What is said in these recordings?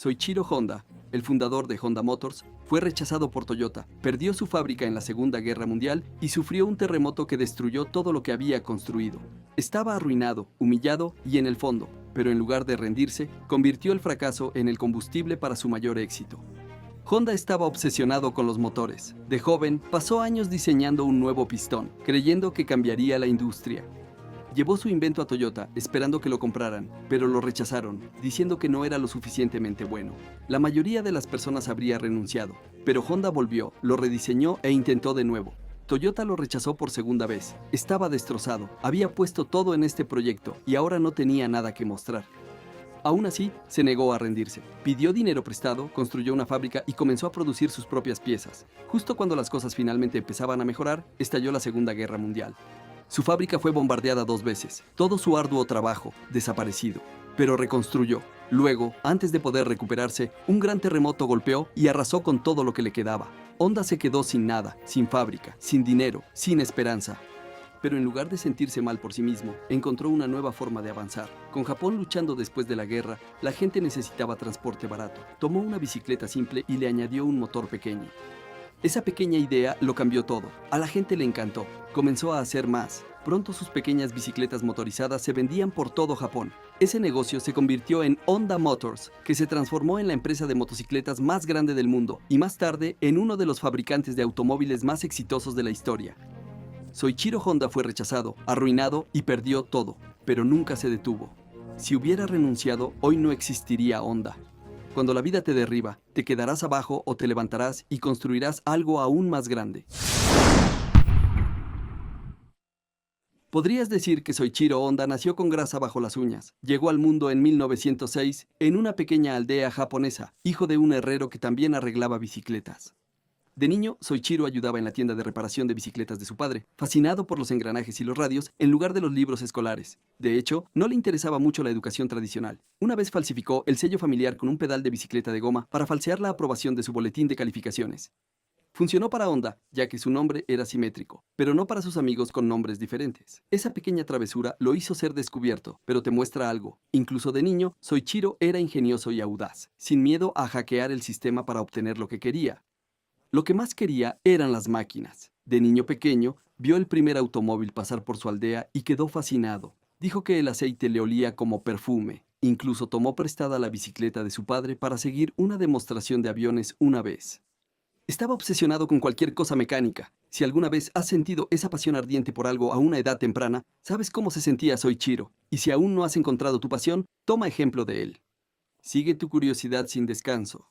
Soichiro Honda, el fundador de Honda Motors, fue rechazado por Toyota, perdió su fábrica en la Segunda Guerra Mundial y sufrió un terremoto que destruyó todo lo que había construido. Estaba arruinado, humillado y en el fondo, pero en lugar de rendirse, convirtió el fracaso en el combustible para su mayor éxito. Honda estaba obsesionado con los motores. De joven, pasó años diseñando un nuevo pistón, creyendo que cambiaría la industria. Llevó su invento a Toyota, esperando que lo compraran, pero lo rechazaron, diciendo que no era lo suficientemente bueno. La mayoría de las personas habría renunciado, pero Honda volvió, lo rediseñó e intentó de nuevo. Toyota lo rechazó por segunda vez. Estaba destrozado, había puesto todo en este proyecto y ahora no tenía nada que mostrar. Aún así, se negó a rendirse. Pidió dinero prestado, construyó una fábrica y comenzó a producir sus propias piezas. Justo cuando las cosas finalmente empezaban a mejorar, estalló la Segunda Guerra Mundial. Su fábrica fue bombardeada 2 veces, todo su arduo trabajo desaparecido, pero reconstruyó. Luego, antes de poder recuperarse, un gran terremoto golpeó y arrasó con todo lo que le quedaba. Honda se quedó sin nada, sin fábrica, sin dinero, sin esperanza. Pero en lugar de sentirse mal por sí mismo, encontró una nueva forma de avanzar. Con Japón luchando después de la guerra, la gente necesitaba transporte barato. Tomó una bicicleta simple y le añadió un motor pequeño. Esa pequeña idea lo cambió todo. A la gente le encantó. Comenzó a hacer más. Pronto sus pequeñas bicicletas motorizadas se vendían por todo Japón. Ese negocio se convirtió en Honda Motors, que se transformó en la empresa de motocicletas más grande del mundo y más tarde en uno de los fabricantes de automóviles más exitosos de la historia. Soichiro Honda fue rechazado, arruinado y perdió todo, pero nunca se detuvo. Si hubiera renunciado, hoy no existiría Honda. Cuando la vida te derriba, te quedarás abajo o te levantarás y construirás algo aún más grande. Podrías decir que Soichiro Honda nació con grasa bajo las uñas. Llegó al mundo en 1906 en una pequeña aldea japonesa, hijo de un herrero que también arreglaba bicicletas. De niño, Soichiro ayudaba en la tienda de reparación de bicicletas de su padre, fascinado por los engranajes y los radios en lugar de los libros escolares. De hecho, no le interesaba mucho la educación tradicional. Una vez falsificó el sello familiar con un pedal de bicicleta de goma para falsear la aprobación de su boletín de calificaciones. Funcionó para Honda, ya que su nombre era simétrico, pero no para sus amigos con nombres diferentes. Esa pequeña travesura lo hizo ser descubierto, pero te muestra algo. Incluso de niño, Soichiro era ingenioso y audaz, sin miedo a hackear el sistema para obtener lo que quería. Lo que más quería eran las máquinas. De niño pequeño, vio el primer automóvil pasar por su aldea y quedó fascinado. Dijo que el aceite le olía como perfume. Incluso tomó prestada la bicicleta de su padre para seguir una demostración de aviones una vez. Estaba obsesionado con cualquier cosa mecánica. Si alguna vez has sentido esa pasión ardiente por algo a una edad temprana, sabes cómo se sentía Soichiro. Y si aún no has encontrado tu pasión, toma ejemplo de él. Sigue tu curiosidad sin descanso.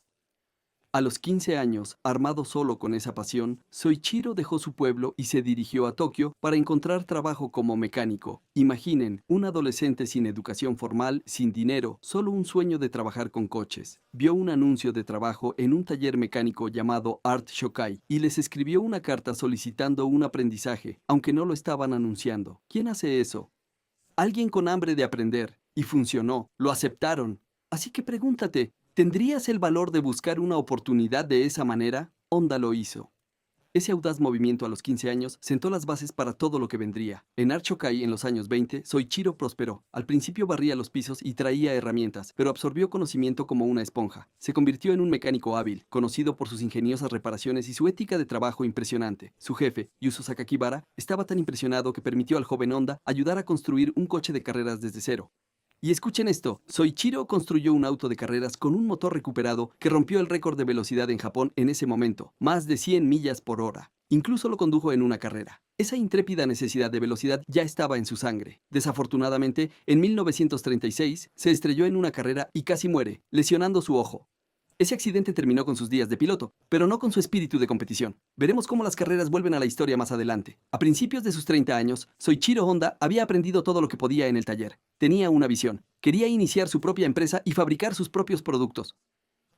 A los 15 años, armado solo con esa pasión, Soichiro dejó su pueblo y se dirigió a Tokio para encontrar trabajo como mecánico. Imaginen, un adolescente sin educación formal, sin dinero, solo un sueño de trabajar con coches. Vio un anuncio de trabajo en un taller mecánico llamado Art Shokai y les escribió una carta solicitando un aprendizaje, aunque no lo estaban anunciando. ¿Quién hace eso? Alguien con hambre de aprender. Y funcionó, lo aceptaron. Así que pregúntate, ¿tendrías el valor de buscar una oportunidad de esa manera? Honda lo hizo. Ese audaz movimiento a los 15 años sentó las bases para todo lo que vendría. En Art Shokai en los años 20, Soichiro prosperó. Al principio barría los pisos y traía herramientas, pero absorbió conocimiento como una esponja. Se convirtió en un mecánico hábil, conocido por sus ingeniosas reparaciones y su ética de trabajo impresionante. Su jefe, Yuzo Sakakibara, estaba tan impresionado que permitió al joven Honda ayudar a construir un coche de carreras desde cero. Y escuchen esto, Soichiro construyó un auto de carreras con un motor recuperado que rompió el récord de velocidad en Japón en ese momento, más de 100 millas por hora. Incluso lo condujo en una carrera. Esa intrépida necesidad de velocidad ya estaba en su sangre. Desafortunadamente, en 1936 se estrelló en una carrera y casi muere, lesionando su ojo. Ese accidente terminó con sus días de piloto, pero no con su espíritu de competición. Veremos cómo las carreras vuelven a la historia más adelante. A principios de sus 30 años, Soichiro Honda había aprendido todo lo que podía en el taller. Tenía una visión. Quería iniciar su propia empresa y fabricar sus propios productos.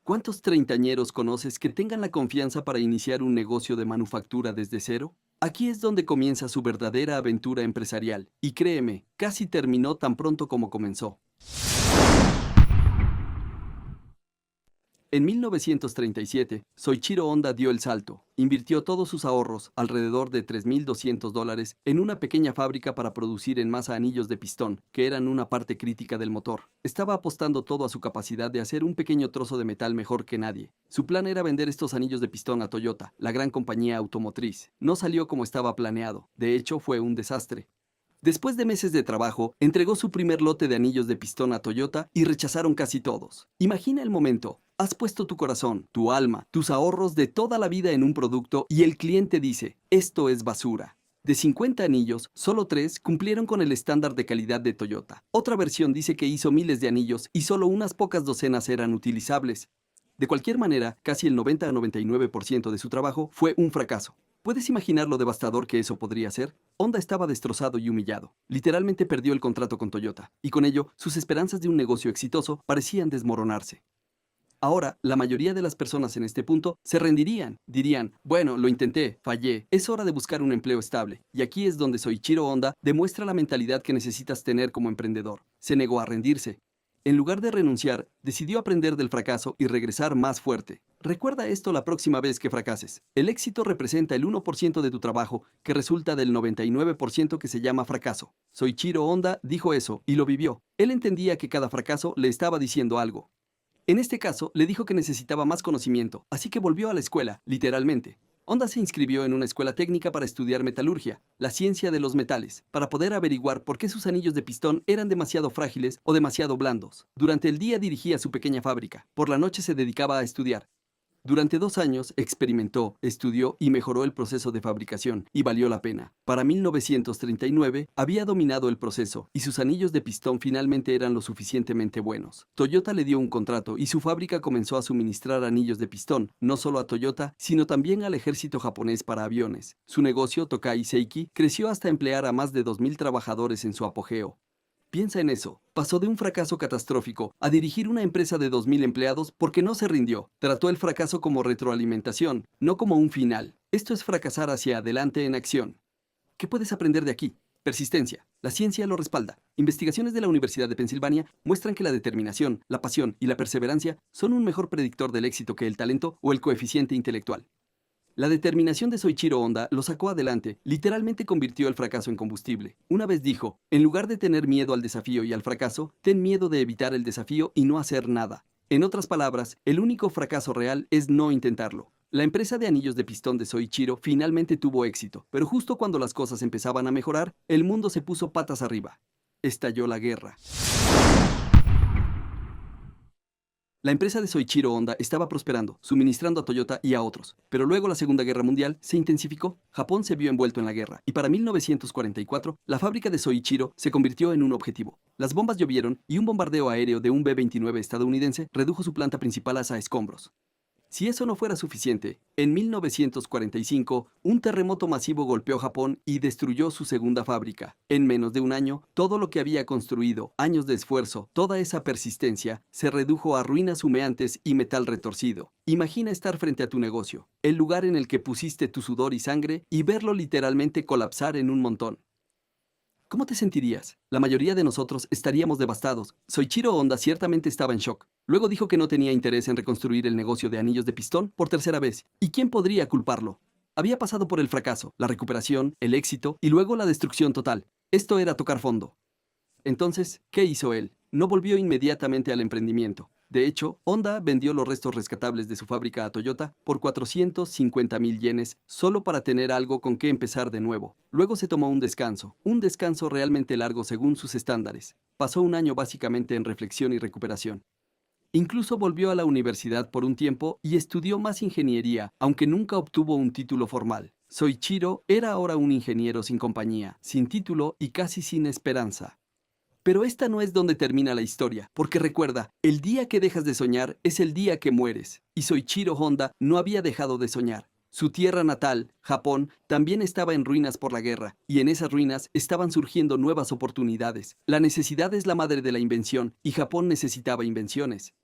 ¿Cuántos treintañeros conoces que tengan la confianza para iniciar un negocio de manufactura desde cero? Aquí es donde comienza su verdadera aventura empresarial. Y créeme, casi terminó tan pronto como comenzó. En 1937, Soichiro Honda dio el salto. Invirtió todos sus ahorros, alrededor de $3,200, en una pequeña fábrica para producir en masa anillos de pistón, que eran una parte crítica del motor. Estaba apostando todo a su capacidad de hacer un pequeño trozo de metal mejor que nadie. Su plan era vender estos anillos de pistón a Toyota, la gran compañía automotriz. No salió como estaba planeado. De hecho, fue un desastre. Después de meses de trabajo, entregó su primer lote de anillos de pistón a Toyota y rechazaron casi todos. Imagina el momento. Has puesto tu corazón, tu alma, tus ahorros de toda la vida en un producto y el cliente dice, esto es basura. De 50 anillos, solo 3 cumplieron con el estándar de calidad de Toyota. Otra versión dice que hizo miles de anillos y solo unas pocas docenas eran utilizables. De cualquier manera, casi el 90 a 99% de su trabajo fue un fracaso. ¿Puedes imaginar lo devastador que eso podría ser? Honda estaba destrozado y humillado. Literalmente perdió el contrato con Toyota, y con ello, sus esperanzas de un negocio exitoso parecían desmoronarse. Ahora, la mayoría de las personas en este punto se rendirían. Dirían, bueno, lo intenté, fallé, es hora de buscar un empleo estable. Y aquí es donde Soichiro Honda demuestra la mentalidad que necesitas tener como emprendedor. Se negó a rendirse. En lugar de renunciar, decidió aprender del fracaso y regresar más fuerte. Recuerda esto la próxima vez que fracases. El éxito representa el 1% de tu trabajo, que resulta del 99% que se llama fracaso. Soichiro Honda dijo eso y lo vivió. Él entendía que cada fracaso le estaba diciendo algo. En este caso, le dijo que necesitaba más conocimiento, así que volvió a la escuela, literalmente. Honda se inscribió en una escuela técnica para estudiar metalurgia, la ciencia de los metales, para poder averiguar por qué sus anillos de pistón eran demasiado frágiles o demasiado blandos. Durante el día dirigía su pequeña fábrica, por la noche se dedicaba a estudiar. Durante 2 años experimentó, estudió y mejoró el proceso de fabricación, y valió la pena. Para 1939 había dominado el proceso, y sus anillos de pistón finalmente eran lo suficientemente buenos. Toyota le dio un contrato y su fábrica comenzó a suministrar anillos de pistón, no solo a Toyota, sino también al ejército japonés para aviones. Su negocio, Tokai Seiki, creció hasta emplear a más de 2,000 trabajadores en su apogeo. Piensa en eso. Pasó de un fracaso catastrófico a dirigir una empresa de 2,000 empleados porque no se rindió. Trató el fracaso como retroalimentación, no como un final. Esto es fracasar hacia adelante en acción. ¿Qué puedes aprender de aquí? Persistencia. La ciencia lo respalda. Investigaciones de la Universidad de Pensilvania muestran que la determinación, la pasión y la perseverancia son un mejor predictor del éxito que el talento o el coeficiente intelectual. La determinación de Soichiro Honda lo sacó adelante, literalmente convirtió el fracaso en combustible. Una vez dijo, en lugar de tener miedo al desafío y al fracaso, ten miedo de evitar el desafío y no hacer nada. En otras palabras, el único fracaso real es no intentarlo. La empresa de anillos de pistón de Soichiro finalmente tuvo éxito, pero justo cuando las cosas empezaban a mejorar, el mundo se puso patas arriba. Estalló la guerra. La empresa de Soichiro Honda estaba prosperando, suministrando a Toyota y a otros, pero luego la Segunda Guerra Mundial se intensificó. Japón se vio envuelto en la guerra, y para 1944, la fábrica de Soichiro se convirtió en un objetivo. Las bombas llovieron y un bombardeo aéreo de un B-29 estadounidense redujo su planta principal a escombros. Si eso no fuera suficiente, en 1945, un terremoto masivo golpeó Japón y destruyó su segunda fábrica. En menos de un año, todo lo que había construido, años de esfuerzo, toda esa persistencia, se redujo a ruinas humeantes y metal retorcido. Imagina estar frente a tu negocio, el lugar en el que pusiste tu sudor y sangre, y verlo literalmente colapsar en un montón. ¿Cómo te sentirías? La mayoría de nosotros estaríamos devastados. Soichiro Honda ciertamente estaba en shock. Luego dijo que no tenía interés en reconstruir el negocio de anillos de pistón por tercera vez. ¿Y quién podría culparlo? Había pasado por el fracaso, la recuperación, el éxito y luego la destrucción total. Esto era tocar fondo. Entonces, ¿qué hizo él? No volvió inmediatamente al emprendimiento. De hecho, Honda vendió los restos rescatables de su fábrica a Toyota por 450,000 yenes solo para tener algo con qué empezar de nuevo. Luego se tomó un descanso realmente largo según sus estándares. Pasó un año básicamente en reflexión y recuperación. Incluso volvió a la universidad por un tiempo y estudió más ingeniería, aunque nunca obtuvo un título formal. Soichiro era ahora un ingeniero sin compañía, sin título y casi sin esperanza. Pero esta no es donde termina la historia, porque recuerda, el día que dejas de soñar es el día que mueres. Y Soichiro Honda no había dejado de soñar. Su tierra natal, Japón, también estaba en ruinas por la guerra, y en esas ruinas estaban surgiendo nuevas oportunidades. La necesidad es la madre de la invención, y Japón necesitaba invenciones.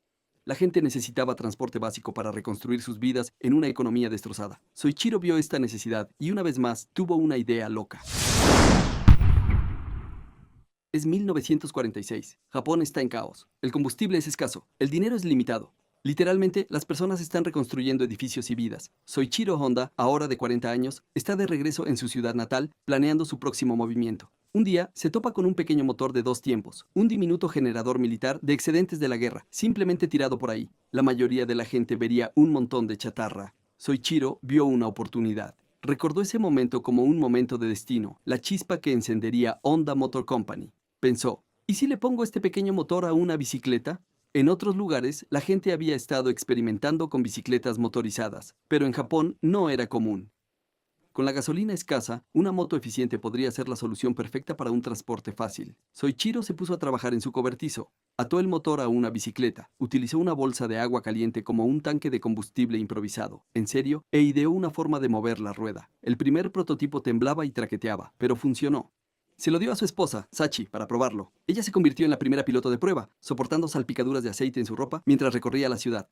La gente necesitaba transporte básico para reconstruir sus vidas en una economía destrozada. Soichiro vio esta necesidad y una vez más tuvo una idea loca. Es 1946. Japón está en caos. El combustible es escaso. El dinero es limitado. Literalmente, las personas están reconstruyendo edificios y vidas. Soichiro Honda, ahora de 40 años, está de regreso en su ciudad natal, planeando su próximo movimiento. Un día, se topa con un pequeño motor de 2 tiempos, un diminuto generador militar de excedentes de la guerra, simplemente tirado por ahí. La mayoría de la gente vería un montón de chatarra. Soichiro vio una oportunidad. Recordó ese momento como un momento de destino, la chispa que encendería Honda Motor Company. Pensó, ¿y si le pongo este pequeño motor a una bicicleta? En otros lugares, la gente había estado experimentando con bicicletas motorizadas, pero en Japón no era común. Con la gasolina escasa, una moto eficiente podría ser la solución perfecta para un transporte fácil. Soichiro se puso a trabajar en su cobertizo. Ató el motor a una bicicleta, utilizó una bolsa de agua caliente como un tanque de combustible improvisado, en serio, e ideó una forma de mover la rueda. El primer prototipo temblaba y traqueteaba, pero funcionó. Se lo dio a su esposa, Sachi, para probarlo. Ella se convirtió en la primera piloto de prueba, soportando salpicaduras de aceite en su ropa mientras recorría la ciudad.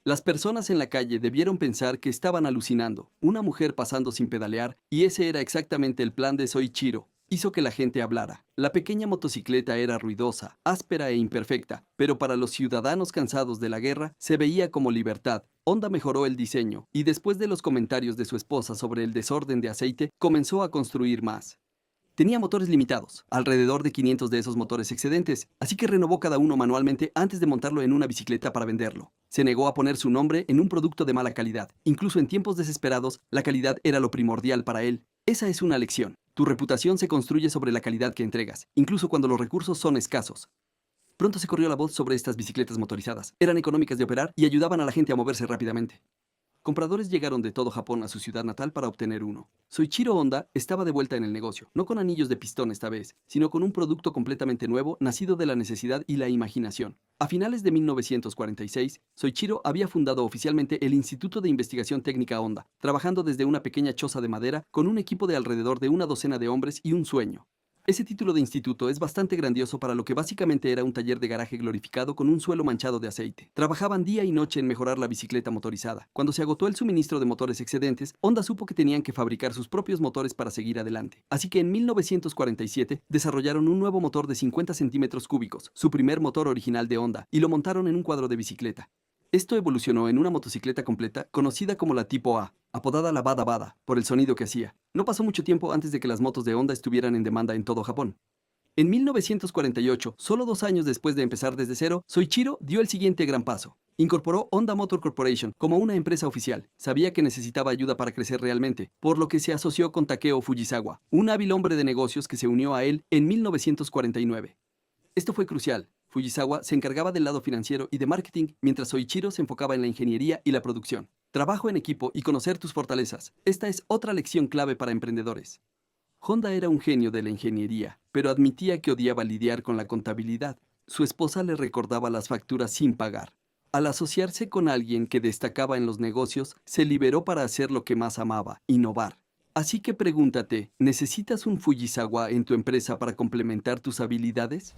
Las personas en la calle debieron pensar que estaban alucinando, una mujer pasando sin pedalear, y ese era exactamente el plan de Soichiro. Hizo que la gente hablara. La pequeña motocicleta era ruidosa, áspera e imperfecta, pero para los ciudadanos cansados de la guerra se veía como libertad. Honda mejoró el diseño, y después de los comentarios de su esposa sobre el desorden de aceite, comenzó a construir más. Tenía motores limitados, alrededor de 500 de esos motores excedentes, así que renovó cada uno manualmente antes de montarlo en una bicicleta para venderlo. Se negó a poner su nombre en un producto de mala calidad. Incluso en tiempos desesperados, la calidad era lo primordial para él. Esa es una lección. Tu reputación se construye sobre la calidad que entregas, incluso cuando los recursos son escasos. Pronto se corrió la voz sobre estas bicicletas motorizadas. Eran económicas de operar y ayudaban a la gente a moverse rápidamente. Compradores llegaron de todo Japón a su ciudad natal para obtener uno. Soichiro Honda estaba de vuelta en el negocio, no con anillos de pistón esta vez, sino con un producto completamente nuevo, nacido de la necesidad y la imaginación. A finales de 1946, Soichiro había fundado oficialmente el Instituto de Investigación Técnica Honda, trabajando desde una pequeña choza de madera con un equipo de alrededor de una docena de hombres y un sueño. Ese título de instituto es bastante grandioso para lo que básicamente era un taller de garaje glorificado con un suelo manchado de aceite. Trabajaban día y noche en mejorar la bicicleta motorizada. Cuando se agotó el suministro de motores excedentes, Honda supo que tenían que fabricar sus propios motores para seguir adelante. Así que en 1947 desarrollaron un nuevo motor de 50 centímetros cúbicos, su primer motor original de Honda, y lo montaron en un cuadro de bicicleta. Esto evolucionó en una motocicleta completa conocida como la Tipo A, apodada la Bada Bada, por el sonido que hacía. No pasó mucho tiempo antes de que las motos de Honda estuvieran en demanda en todo Japón. En 1948, solo 2 años después de empezar desde cero, Soichiro dio el siguiente gran paso. Incorporó Honda Motor Corporation como una empresa oficial. Sabía que necesitaba ayuda para crecer realmente, por lo que se asoció con Takeo Fujisawa, un hábil hombre de negocios que se unió a él en 1949. Esto fue crucial. Fujisawa se encargaba del lado financiero y de marketing, mientras Soichiro se enfocaba en la ingeniería y la producción. Trabajo en equipo y conocer tus fortalezas. Esta es otra lección clave para emprendedores. Honda era un genio de la ingeniería, pero admitía que odiaba lidiar con la contabilidad. Su esposa le recordaba las facturas sin pagar. Al asociarse con alguien que destacaba en los negocios, se liberó para hacer lo que más amaba, innovar. Así que pregúntate, ¿necesitas un Fujisawa en tu empresa para complementar tus habilidades?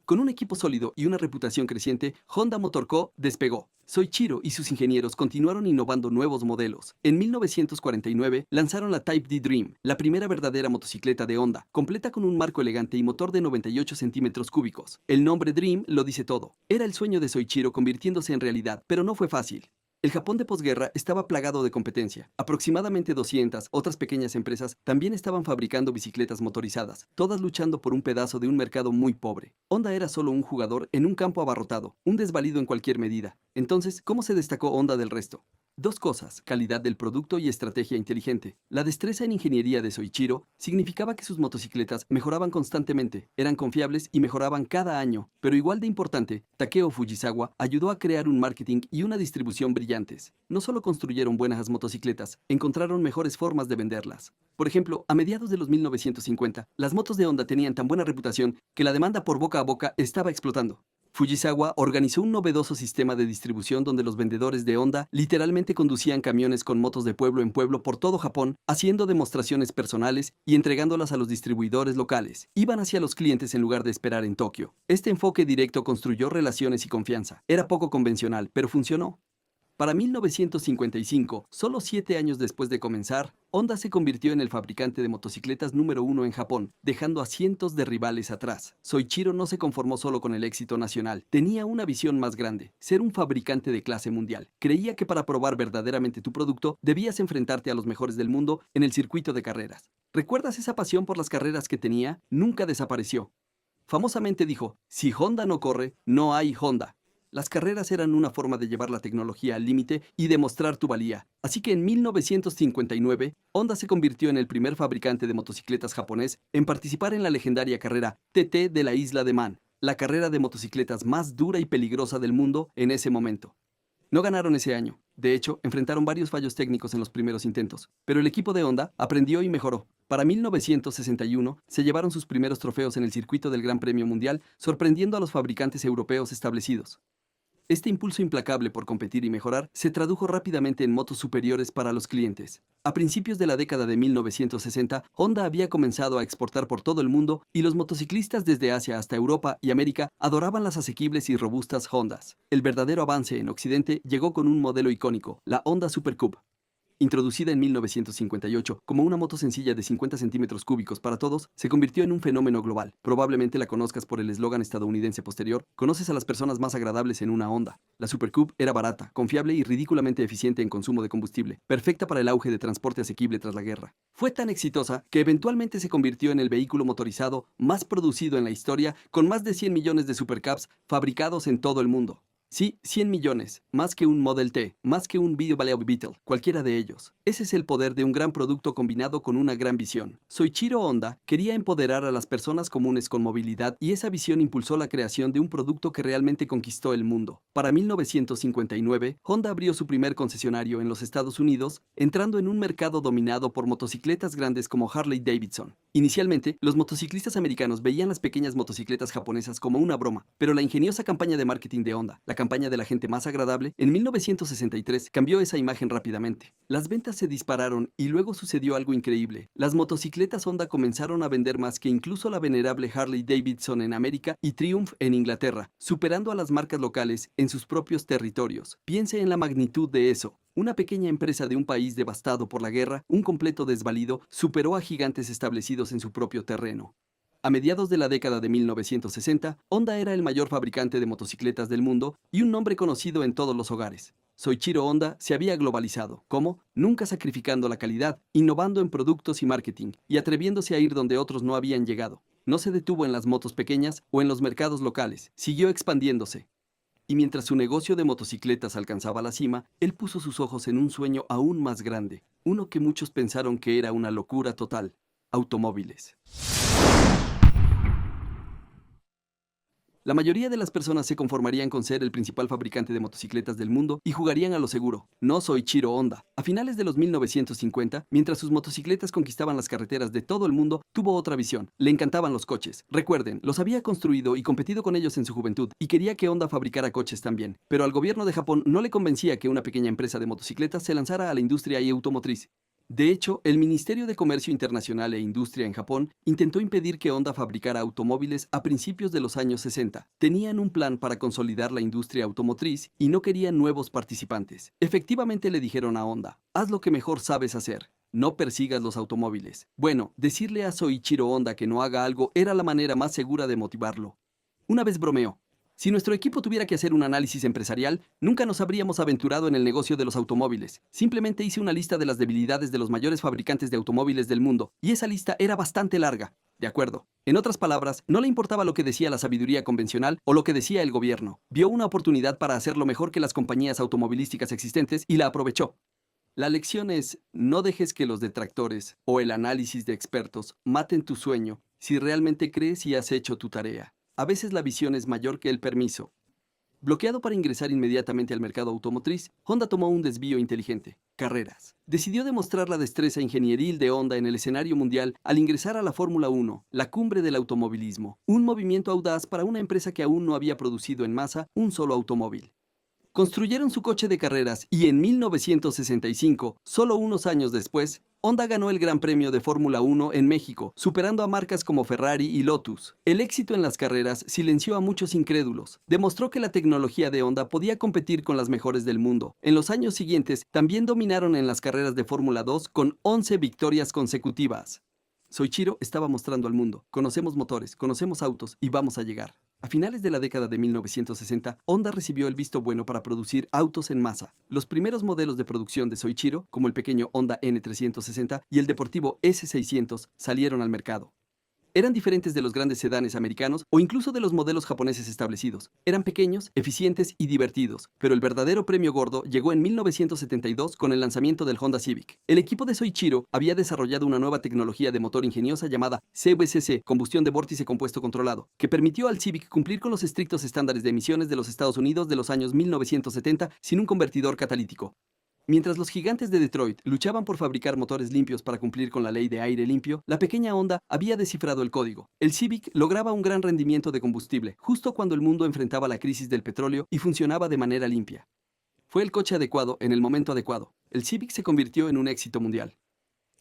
Con un equipo sólido y una reputación creciente, Honda Motor Co. despegó. Soichiro y sus ingenieros continuaron innovando nuevos modelos. En 1949 lanzaron la Type D Dream, la primera verdadera motocicleta de Honda, completa con un marco elegante y motor de 98 centímetros cúbicos. El nombre Dream lo dice todo. Era el sueño de Soichiro convirtiéndose en realidad, pero no fue fácil. El Japón de posguerra estaba plagado de competencia. Aproximadamente 200 otras pequeñas empresas también estaban fabricando bicicletas motorizadas, todas luchando por un pedazo de un mercado muy pobre. Honda era solo un jugador en un campo abarrotado, un desvalido en cualquier medida. Entonces, ¿cómo se destacó Honda del resto? Dos cosas, calidad del producto y estrategia inteligente. La destreza en ingeniería de Soichiro significaba que sus motocicletas mejoraban constantemente, eran confiables y mejoraban cada año. Pero igual de importante, Takeo Fujisawa ayudó a crear un marketing y una distribución brillantes. No solo construyeron buenas motocicletas, encontraron mejores formas de venderlas. Por ejemplo, a mediados de los 1950, las motos de Honda tenían tan buena reputación que la demanda por boca a boca estaba explotando. Fujisawa organizó un novedoso sistema de distribución donde los vendedores de Honda literalmente conducían camiones con motos de pueblo en pueblo por todo Japón, haciendo demostraciones personales y entregándolas a los distribuidores locales. Iban hacia los clientes en lugar de esperar en Tokio. Este enfoque directo construyó relaciones y confianza. Era poco convencional, pero funcionó. Para 1955, solo 7 años después de comenzar, Honda se convirtió en el fabricante de motocicletas número uno en Japón, dejando a cientos de rivales atrás. Soichiro no se conformó solo con el éxito nacional, tenía una visión más grande, ser un fabricante de clase mundial. Creía que para probar verdaderamente tu producto, debías enfrentarte a los mejores del mundo en el circuito de carreras. ¿Recuerdas esa pasión por las carreras que tenía? Nunca desapareció. Famosamente dijo, si Honda no corre, no hay Honda. Las carreras eran una forma de llevar la tecnología al límite y demostrar tu valía. Así que en 1959, Honda se convirtió en el primer fabricante de motocicletas japonés en participar en la legendaria carrera TT de la isla de Man, la carrera de motocicletas más dura y peligrosa del mundo en ese momento. No ganaron ese año. De hecho, enfrentaron varios fallos técnicos en los primeros intentos, pero el equipo de Honda aprendió y mejoró. Para 1961, se llevaron sus primeros trofeos en el circuito del Gran Premio Mundial, sorprendiendo a los fabricantes europeos establecidos. Este impulso implacable por competir y mejorar se tradujo rápidamente en motos superiores para los clientes. A principios de la década de 1960, Honda había comenzado a exportar por todo el mundo y los motociclistas desde Asia hasta Europa y América adoraban las asequibles y robustas Hondas. El verdadero avance en Occidente llegó con un modelo icónico, la Honda Super Cub. Introducida en 1958 como una moto sencilla de 50 centímetros cúbicos para todos, se convirtió en un fenómeno global. Probablemente la conozcas por el eslogan estadounidense posterior, conoces a las personas más agradables en una Honda. La Super Cub era barata, confiable y ridículamente eficiente en consumo de combustible, perfecta para el auge de transporte asequible tras la guerra. Fue tan exitosa que eventualmente se convirtió en el vehículo motorizado más producido en la historia, con más de 100 millones de Super Cubs fabricados en todo el mundo. Sí, 100 millones, más que un Model T, más que un Video Beetle, cualquiera de ellos. Ese es el poder de un gran producto combinado con una gran visión. Soichiro Honda quería empoderar a las personas comunes con movilidad y esa visión impulsó la creación de un producto que realmente conquistó el mundo. Para 1959, Honda abrió su primer concesionario en los Estados Unidos, entrando en un mercado dominado por motocicletas grandes como Harley Davidson. Inicialmente, los motociclistas americanos veían las pequeñas motocicletas japonesas como una broma, pero la ingeniosa campaña de marketing de Honda, la campaña de la gente más agradable, en 1963 cambió esa imagen rápidamente. Las ventas se dispararon y luego sucedió algo increíble. Las motocicletas Honda comenzaron a vender más que incluso la venerable Harley Davidson en América y Triumph en Inglaterra, superando a las marcas locales en sus propios territorios. Piense en la magnitud de eso. Una pequeña empresa de un país devastado por la guerra, un completo desvalido, superó a gigantes establecidos en su propio terreno. A mediados de la década de 1960, Honda era el mayor fabricante de motocicletas del mundo y un nombre conocido en todos los hogares. Soichiro Honda se había globalizado, ¿cómo? Nunca sacrificando la calidad, innovando en productos y marketing, y atreviéndose a ir donde otros no habían llegado. No se detuvo en las motos pequeñas o en los mercados locales, siguió expandiéndose. Y mientras su negocio de motocicletas alcanzaba la cima, él puso sus ojos en un sueño aún más grande, uno que muchos pensaron que era una locura total: automóviles. La mayoría de las personas se conformarían con ser el principal fabricante de motocicletas del mundo y jugarían a lo seguro. No Soichiro Honda. A finales de los 1950, mientras sus motocicletas conquistaban las carreteras de todo el mundo, tuvo otra visión. Le encantaban los coches. Recuerden, los había construido y competido con ellos en su juventud y quería que Honda fabricara coches también. Pero al gobierno de Japón no le convencía que una pequeña empresa de motocicletas se lanzara a la industria y automotriz. De hecho, el Ministerio de Comercio Internacional e Industria en Japón intentó impedir que Honda fabricara automóviles a principios de los años 60. Tenían un plan para consolidar la industria automotriz y no querían nuevos participantes. Efectivamente le dijeron a Honda: haz lo que mejor sabes hacer. No persigas los automóviles. Bueno, decirle a Soichiro Honda que no haga algo era la manera más segura de motivarlo. Una vez bromeó: si nuestro equipo tuviera que hacer un análisis empresarial, nunca nos habríamos aventurado en el negocio de los automóviles. Simplemente hice una lista de las debilidades de los mayores fabricantes de automóviles del mundo, y esa lista era bastante larga. De acuerdo. En otras palabras, no le importaba lo que decía la sabiduría convencional o lo que decía el gobierno. Vio una oportunidad para hacerlo mejor que las compañías automovilísticas existentes y la aprovechó. La lección es: no dejes que los detractores o el análisis de expertos maten tu sueño si realmente crees y has hecho tu tarea. A veces la visión es mayor que el permiso. Bloqueado para ingresar inmediatamente al mercado automotriz, Honda tomó un desvío inteligente: carreras. Decidió demostrar la destreza ingenieril de Honda en el escenario mundial al ingresar a la Fórmula 1, la cumbre del automovilismo, un movimiento audaz para una empresa que aún no había producido en masa un solo automóvil. Construyeron su coche de carreras y en 1965, solo unos años después, Honda ganó el Gran Premio de Fórmula 1 en México, superando a marcas como Ferrari y Lotus. El éxito en las carreras silenció a muchos incrédulos. Demostró que la tecnología de Honda podía competir con las mejores del mundo. En los años siguientes, también dominaron en las carreras de Fórmula 2 con 11 victorias consecutivas. Soichiro estaba mostrando al mundo: conocemos motores, conocemos autos y vamos a llegar. A finales de la década de 1960, Honda recibió el visto bueno para producir autos en masa. Los primeros modelos de producción de Soichiro, como el pequeño Honda N360 y el deportivo S600, salieron al mercado. Eran diferentes de los grandes sedanes americanos o incluso de los modelos japoneses establecidos. Eran pequeños, eficientes y divertidos, pero el verdadero premio gordo llegó en 1972 con el lanzamiento del Honda Civic. El equipo de Soichiro había desarrollado una nueva tecnología de motor ingeniosa llamada CVCC, combustión de vórtice compuesto controlado, que permitió al Civic cumplir con los estrictos estándares de emisiones de los Estados Unidos de los años 1970 sin un convertidor catalítico. Mientras los gigantes de Detroit luchaban por fabricar motores limpios para cumplir con la ley de aire limpio, la pequeña Honda había descifrado el código. El Civic lograba un gran rendimiento de combustible, justo cuando el mundo enfrentaba la crisis del petróleo y funcionaba de manera limpia. Fue el coche adecuado en el momento adecuado. El Civic se convirtió en un éxito mundial.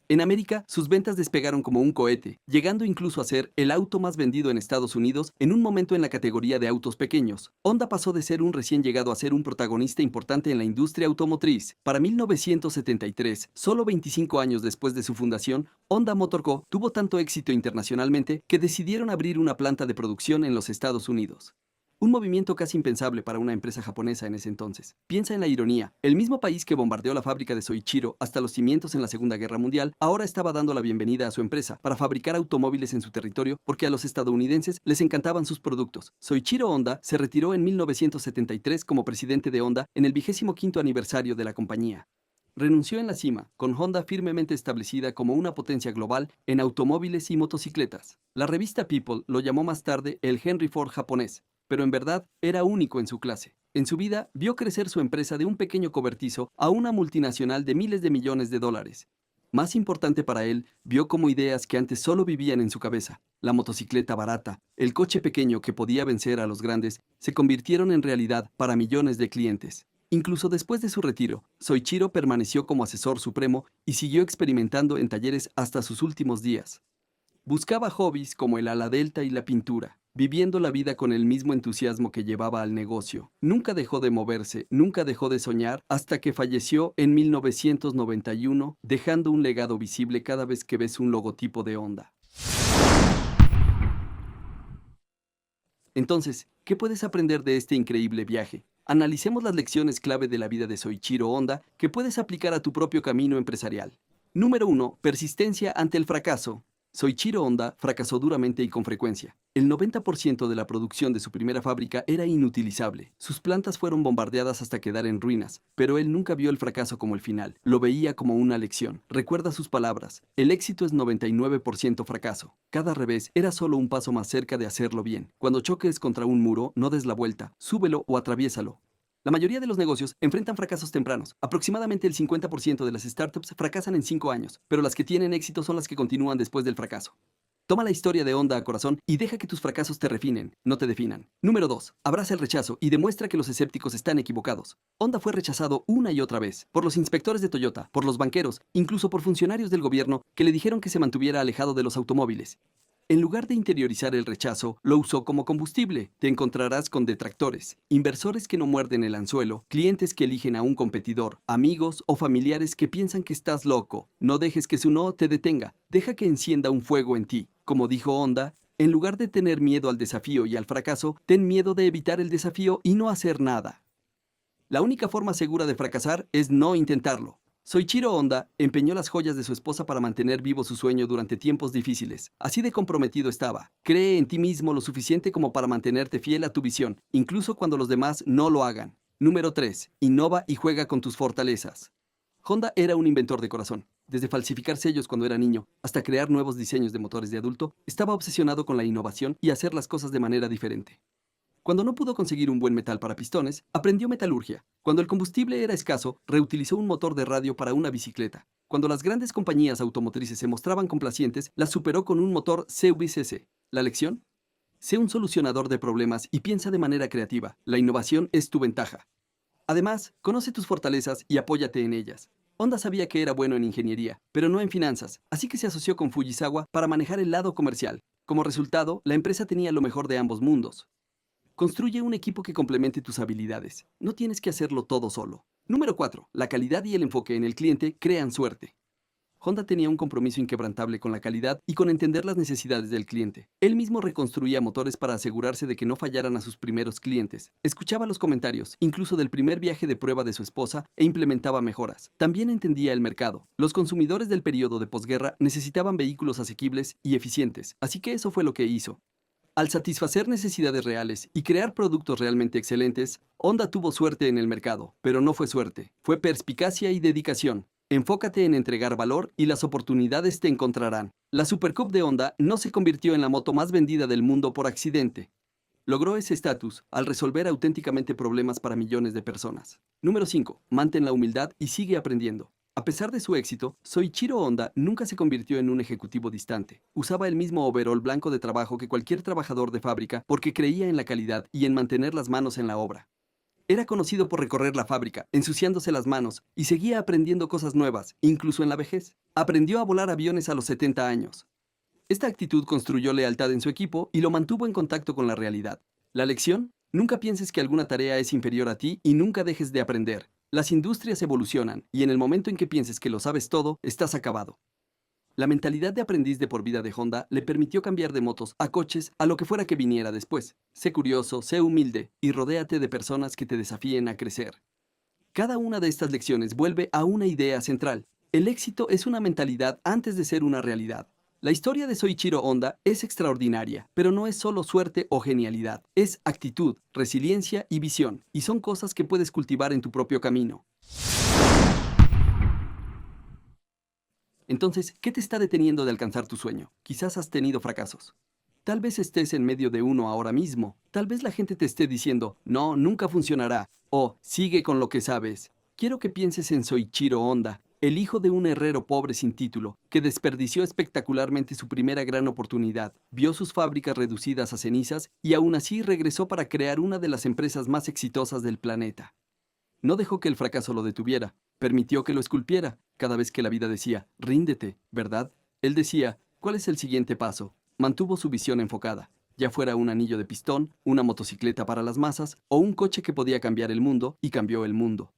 En América, sus ventas despegaron como un cohete, llegando incluso a ser el auto más vendido en Estados Unidos en un momento en la categoría de autos pequeños. Honda pasó de ser un recién llegado a ser un protagonista importante en la industria automotriz. Para 1973, solo 25 años después de su fundación, Honda Motor Co. tuvo tanto éxito internacionalmente que decidieron abrir una planta de producción en los Estados Unidos. Un movimiento casi impensable para una empresa japonesa en ese entonces. Piensa en la ironía: el mismo país que bombardeó la fábrica de Soichiro hasta los cimientos en la Segunda Guerra Mundial, ahora estaba dando la bienvenida a su empresa para fabricar automóviles en su territorio porque a los estadounidenses les encantaban sus productos. Soichiro Honda se retiró en 1973 como presidente de Honda en el 25º aniversario de la compañía. Renunció en la cima, con Honda firmemente establecida como una potencia global en automóviles y motocicletas. La revista People lo llamó más tarde el Henry Ford japonés, pero en verdad era único en su clase. En su vida, vio crecer su empresa de un pequeño cobertizo a una multinacional de miles de millones de dólares. Más importante para él, vio como ideas que antes solo vivían en su cabeza, la motocicleta barata, el coche pequeño que podía vencer a los grandes, se convirtieron en realidad para millones de clientes. Incluso después de su retiro, Soichiro permaneció como asesor supremo y siguió experimentando en talleres hasta sus últimos días. Buscaba hobbies como el ala delta y la pintura, viviendo la vida con el mismo entusiasmo que llevaba al negocio. Nunca dejó de moverse, nunca dejó de soñar, hasta que falleció en 1991, dejando un legado visible cada vez que ves un logotipo de Honda. Entonces, ¿qué puedes aprender de este increíble viaje? Analicemos las lecciones clave de la vida de Soichiro Honda que puedes aplicar a tu propio camino empresarial. Número 1. Persistencia ante el fracaso. Soichiro Honda fracasó duramente y con frecuencia. El 90% de la producción de su primera fábrica era inutilizable. Sus plantas fueron bombardeadas hasta quedar en ruinas, pero él nunca vio el fracaso como el final. Lo veía como una lección. Recuerda sus palabras: el éxito es 99% fracaso. Cada revés era solo un paso más cerca de hacerlo bien. Cuando choques contra un muro, no des la vuelta, súbelo o atraviésalo. La mayoría de los negocios enfrentan fracasos tempranos. Aproximadamente el 50% de las startups fracasan en 5 años, pero las que tienen éxito son las que continúan después del fracaso. Toma la historia de Honda a corazón y deja que tus fracasos te refinen, no te definan. Número 2. Abraza el rechazo y demuestra que los escépticos están equivocados. Honda fue rechazado una y otra vez, por los inspectores de Toyota, por los banqueros, incluso por funcionarios del gobierno que le dijeron que se mantuviera alejado de los automóviles. En lugar de interiorizar el rechazo, lo usó como combustible. Te encontrarás con detractores, inversores que no muerden el anzuelo, clientes que eligen a un competidor, amigos o familiares que piensan que estás loco. No dejes que su no te detenga, deja que encienda un fuego en ti. Como dijo Honda, en lugar de tener miedo al desafío y al fracaso, ten miedo de evitar el desafío y no hacer nada. La única forma segura de fracasar es no intentarlo. Soichiro Honda empeñó las joyas de su esposa para mantener vivo su sueño durante tiempos difíciles. Así de comprometido estaba. Cree en ti mismo lo suficiente como para mantenerte fiel a tu visión, incluso cuando los demás no lo hagan. Número 3. Innova y juega con tus fortalezas. Honda era un inventor de corazón. Desde falsificar sellos cuando era niño hasta crear nuevos diseños de motores de adulto, estaba obsesionado con la innovación y hacer las cosas de manera diferente. Cuando no pudo conseguir un buen metal para pistones, aprendió metalurgia. Cuando el combustible era escaso, reutilizó un motor de radio para una bicicleta. Cuando las grandes compañías automotrices se mostraban complacientes, las superó con un motor CVCC. ¿La lección? Sé un solucionador de problemas y piensa de manera creativa. La innovación es tu ventaja. Además, conoce tus fortalezas y apóyate en ellas. Honda sabía que era bueno en ingeniería, pero no en finanzas, así que se asoció con Fujisawa para manejar el lado comercial. Como resultado, la empresa tenía lo mejor de ambos mundos. Construye un equipo que complemente tus habilidades. No tienes que hacerlo todo solo. Número 4. La calidad y el enfoque en el cliente crean suerte. Honda tenía un compromiso inquebrantable con la calidad y con entender las necesidades del cliente. Él mismo reconstruía motores para asegurarse de que no fallaran a sus primeros clientes. Escuchaba los comentarios, incluso del primer viaje de prueba de su esposa, e implementaba mejoras. También entendía el mercado. Los consumidores del periodo de posguerra necesitaban vehículos asequibles y eficientes, así que eso fue lo que hizo. Al satisfacer necesidades reales y crear productos realmente excelentes, Honda tuvo suerte en el mercado, pero no fue suerte, fue perspicacia y dedicación. Enfócate en entregar valor y las oportunidades te encontrarán. La Super Cup de Honda no se convirtió en la moto más vendida del mundo por accidente. Logró ese estatus al resolver auténticamente problemas para millones de personas. Número 5. Mantén la humildad y sigue aprendiendo. A pesar de su éxito, Soichiro Honda nunca se convirtió en un ejecutivo distante. Usaba el mismo overol blanco de trabajo que cualquier trabajador de fábrica porque creía en la calidad y en mantener las manos en la obra. Era conocido por recorrer la fábrica, ensuciándose las manos, y seguía aprendiendo cosas nuevas, incluso en la vejez. Aprendió a volar aviones a los 70 años. Esta actitud construyó lealtad en su equipo y lo mantuvo en contacto con la realidad. La lección: nunca pienses que alguna tarea es inferior a ti y nunca dejes de aprender. Las industrias evolucionan y en el momento en que pienses que lo sabes todo, estás acabado. La mentalidad de aprendiz de por vida de Honda le permitió cambiar de motos a coches a lo que fuera que viniera después. Sé curioso, sé humilde y rodéate de personas que te desafíen a crecer. Cada una de estas lecciones vuelve a una idea central. El éxito es una mentalidad antes de ser una realidad. La historia de Soichiro Honda es extraordinaria, pero no es solo suerte o genialidad. Es actitud, resiliencia y visión, y son cosas que puedes cultivar en tu propio camino. Entonces, ¿qué te está deteniendo de alcanzar tu sueño? Quizás has tenido fracasos. Tal vez estés en medio de uno ahora mismo. Tal vez la gente te esté diciendo, no, nunca funcionará, o sigue con lo que sabes. Quiero que pienses en Soichiro Honda, el hijo de un herrero pobre sin título, que desperdició espectacularmente su primera gran oportunidad, vio sus fábricas reducidas a cenizas y aún así regresó para crear una de las empresas más exitosas del planeta. No dejó que el fracaso lo detuviera, permitió que lo esculpiera. Cada vez que la vida decía, ríndete, ¿verdad? Él decía, ¿cuál es el siguiente paso? Mantuvo su visión enfocada, ya fuera un anillo de pistón, una motocicleta para las masas o un coche que podía cambiar el mundo, y cambió el mundo.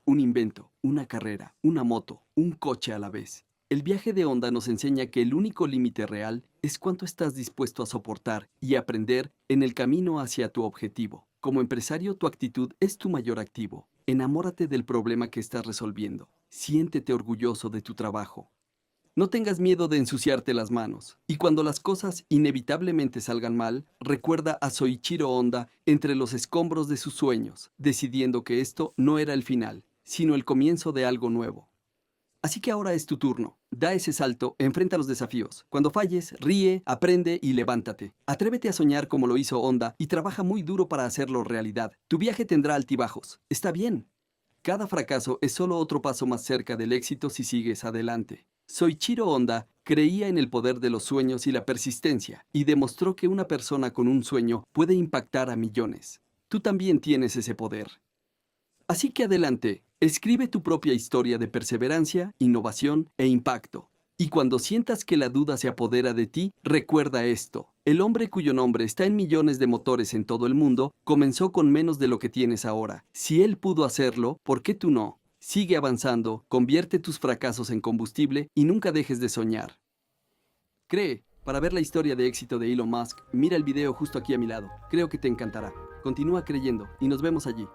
Un invento, una carrera, una moto, un coche a la vez. El viaje de Honda nos enseña que el único límite real es cuánto estás dispuesto a soportar y aprender en el camino hacia tu objetivo. Como empresario, tu actitud es tu mayor activo. Enamórate del problema que estás resolviendo. Siéntete orgulloso de tu trabajo. No tengas miedo de ensuciarte las manos. Y cuando las cosas inevitablemente salgan mal, recuerda a Soichiro Honda entre los escombros de sus sueños, decidiendo que esto no era el final, sino el comienzo de algo nuevo. Así que ahora es tu turno. Da ese salto, enfrenta los desafíos. Cuando falles, ríe, aprende y levántate. Atrévete a soñar como lo hizo Honda y trabaja muy duro para hacerlo realidad. Tu viaje tendrá altibajos. Está bien. Cada fracaso es solo otro paso más cerca del éxito si sigues adelante. Soichiro Honda creía en el poder de los sueños y la persistencia, y demostró que una persona con un sueño puede impactar a millones. Tú también tienes ese poder. Así que adelante, escribe tu propia historia de perseverancia, innovación e impacto. Y cuando sientas que la duda se apodera de ti, recuerda esto. El hombre cuyo nombre está en millones de motores en todo el mundo comenzó con menos de lo que tienes ahora. Si él pudo hacerlo, ¿por qué tú no? Sigue avanzando, convierte tus fracasos en combustible y nunca dejes de soñar. Cree. Para ver la historia de éxito de Elon Musk, mira el video justo aquí a mi lado. Creo que te encantará. Continúa creyendo y nos vemos allí.